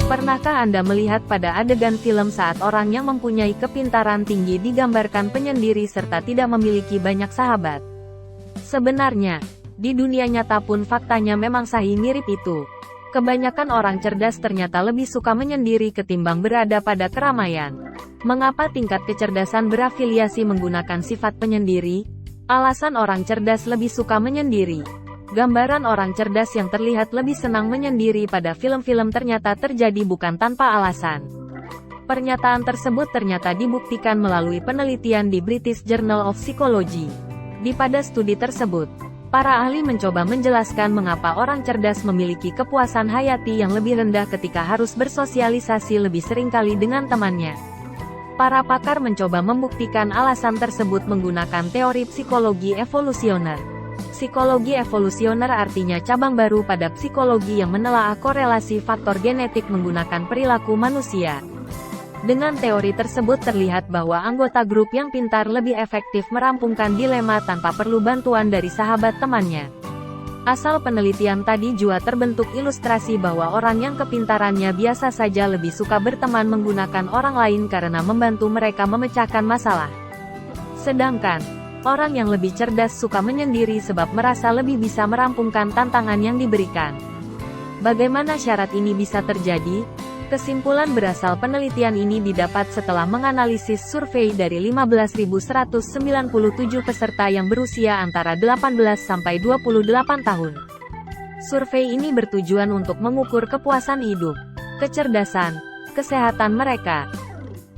Pernahkah Anda melihat pada adegan film saat orang yang mempunyai kepintaran tinggi digambarkan penyendiri serta tidak memiliki banyak sahabat? Sebenarnya, di dunia nyata pun faktanya memang sahih mirip itu. Kebanyakan orang cerdas ternyata lebih suka menyendiri ketimbang berada pada keramaian. Mengapa tingkat kecerdasan berafiliasi menggunakan sifat penyendiri? Alasan orang cerdas lebih suka menyendiri. Gambaran orang cerdas yang terlihat lebih senang menyendiri pada film-film ternyata terjadi bukan tanpa alasan. Pernyataan tersebut ternyata dibuktikan melalui penelitian di British Journal of Psychology. Pada studi tersebut, para ahli mencoba menjelaskan mengapa orang cerdas memiliki kepuasan hayati yang lebih rendah ketika harus bersosialisasi lebih sering kali dengan temannya. Para pakar mencoba membuktikan alasan tersebut menggunakan teori psikologi evolusioner. Psikologi evolusioner artinya cabang baru pada psikologi yang menelaah korelasi faktor genetik menggunakan perilaku manusia. Dengan teori tersebut terlihat bahwa anggota grup yang pintar lebih efektif merampungkan dilema tanpa perlu bantuan dari sahabat temannya. Asal penelitian tadi juga terbentuk ilustrasi bahwa orang yang kepintarannya biasa saja lebih suka berteman menggunakan orang lain karena membantu mereka memecahkan masalah. Sedangkan orang yang lebih cerdas suka menyendiri sebab merasa lebih bisa merampungkan tantangan yang diberikan. Bagaimana syarat ini bisa terjadi? Kesimpulan berasal penelitian ini didapat setelah menganalisis survei dari 15.197 peserta yang berusia antara 18 sampai 28 tahun. Survei ini bertujuan untuk mengukur kepuasan hidup, kecerdasan, kesehatan mereka,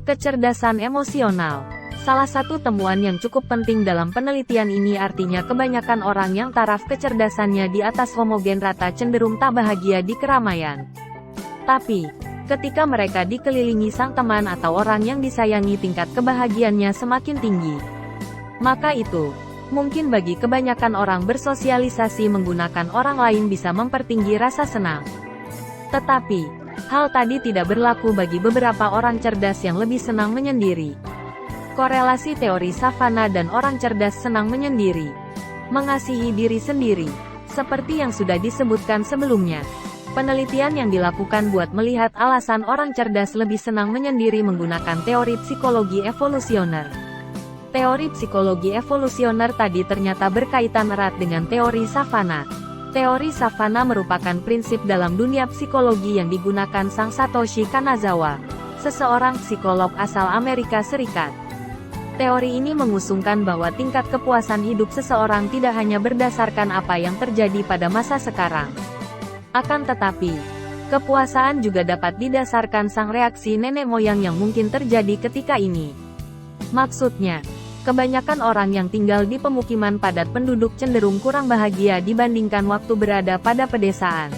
kecerdasan emosional. Salah satu temuan yang cukup penting dalam penelitian ini artinya kebanyakan orang yang taraf kecerdasannya di atas homogen rata cenderung tak bahagia di keramaian. Tapi, ketika mereka dikelilingi sang teman atau orang yang disayangi tingkat kebahagiaannya semakin tinggi. Maka itu, mungkin bagi kebanyakan orang bersosialisasi menggunakan orang lain bisa mempertinggi rasa senang. Tetapi, hal tadi tidak berlaku bagi beberapa orang cerdas yang lebih senang menyendiri. Korelasi teori savana dan orang cerdas senang menyendiri. Mengasihi diri sendiri. Seperti yang sudah disebutkan sebelumnya. Penelitian yang dilakukan buat melihat alasan orang cerdas lebih senang menyendiri menggunakan teori psikologi evolusioner. Teori psikologi evolusioner tadi ternyata berkaitan erat dengan teori savana. Teori savana merupakan prinsip dalam dunia psikologi yang digunakan Sang Satoshi Kanazawa, seseorang psikolog asal Amerika Serikat. Teori ini mengusungkan bahwa tingkat kepuasan hidup seseorang tidak hanya berdasarkan apa yang terjadi pada masa sekarang. Akan tetapi, kepuasaan juga dapat didasarkan sang reaksi nenek moyang yang mungkin terjadi ketika ini. Maksudnya, kebanyakan orang yang tinggal di pemukiman padat penduduk cenderung kurang bahagia dibandingkan waktu berada pada pedesaan.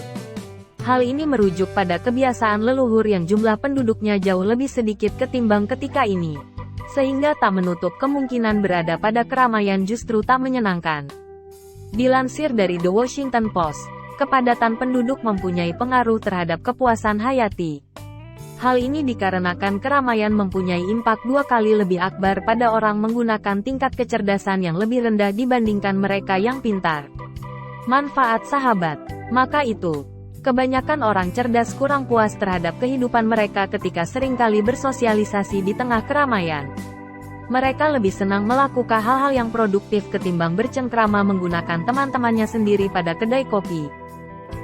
Hal ini merujuk pada kebiasaan leluhur yang jumlah penduduknya jauh lebih sedikit ketimbang ketika ini. Sehingga tak menutup kemungkinan berada pada keramaian justru tak menyenangkan. Dilansir dari The Washington Post, kepadatan penduduk mempunyai pengaruh terhadap kepuasan hayati. Hal ini dikarenakan keramaian mempunyai impak 2 kali lebih akbar pada orang menggunakan tingkat kecerdasan yang lebih rendah dibandingkan mereka yang pintar. Manfaat sahabat. Maka itu, kebanyakan orang cerdas kurang puas terhadap kehidupan mereka ketika seringkali bersosialisasi di tengah keramaian. Mereka lebih senang melakukan hal-hal yang produktif ketimbang bercengkrama menggunakan teman-temannya sendiri pada kedai kopi.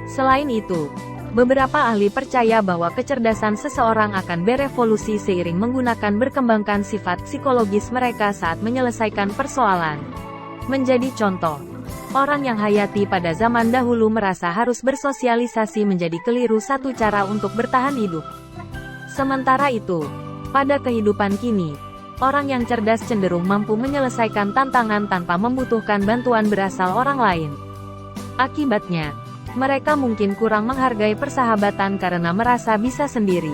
Selain itu, beberapa ahli percaya bahwa kecerdasan seseorang akan berevolusi seiring menggunakan berkembangkan sifat psikologis mereka saat menyelesaikan persoalan. Menjadi contoh, orang yang hayati pada zaman dahulu merasa harus bersosialisasi menjadi keliru satu cara untuk bertahan hidup. Sementara itu, pada kehidupan kini, orang yang cerdas cenderung mampu menyelesaikan tantangan tanpa membutuhkan bantuan berasal orang lain. Akibatnya, mereka mungkin kurang menghargai persahabatan karena merasa bisa sendiri.